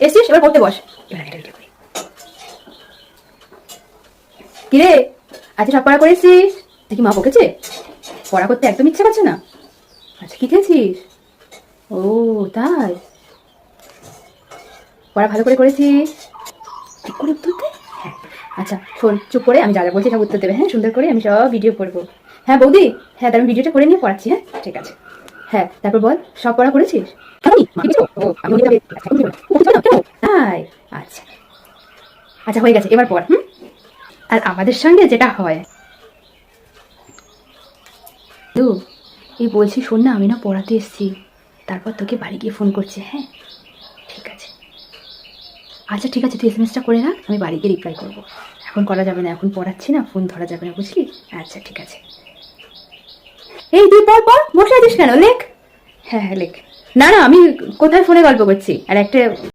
এসছিস, এবার পড়তে বস। কিরে, আজকে সব পড়া করেছিস? দেখি মা বকেছে? পড়া করতে একদম ইচ্ছে করছে না? আচ্ছা, কি খেয়েছিস? ও তাই, পড়া ভালো করে করেছিস? ঠিক করে উত্তর দে। হ্যাঁ, আচ্ছা শোন, চুপ করে আমি যা যা বলছি সব উত্তর দেবে। হ্যাঁ, সুন্দর করে আমি সব ভিডিও করবো। হ্যাঁ বৌদি, হ্যাঁ তার আমি ভিডিওটা করে নিয়ে পড়াচ্ছি। হ্যাঁ ঠিক আছে। হ্যাঁ তারপর বল, সব পড়া করেছিস? তাই, আচ্ছা আচ্ছা হয়ে গেছে, এবার পড়। আর আমাদের সঙ্গে যেটা হয়, তো এই বলছি শোন না, আমি না পড়াতে এসেছি, তারপর তোকে বাড়ি গিয়ে ফোন করছি। হ্যাঁ ঠিক আছে। আচ্ছা ঠিক আছে, তুই এসএমএসটা করে রাখ, আমি বাড়ি গিয়ে রিপ্লাই করবো। এখন করা যাবে না, এখন পড়াচ্ছি না, ফোন ধরা যাবে না, বুঝলি? আচ্ছা ঠিক আছে। এই তুই পর পর বসে আছিস কেন? লেখ। হ্যাঁ হ্যাঁ লেখ। না না, আমি কোথায় ফোনে গল্প করছি, আর একটা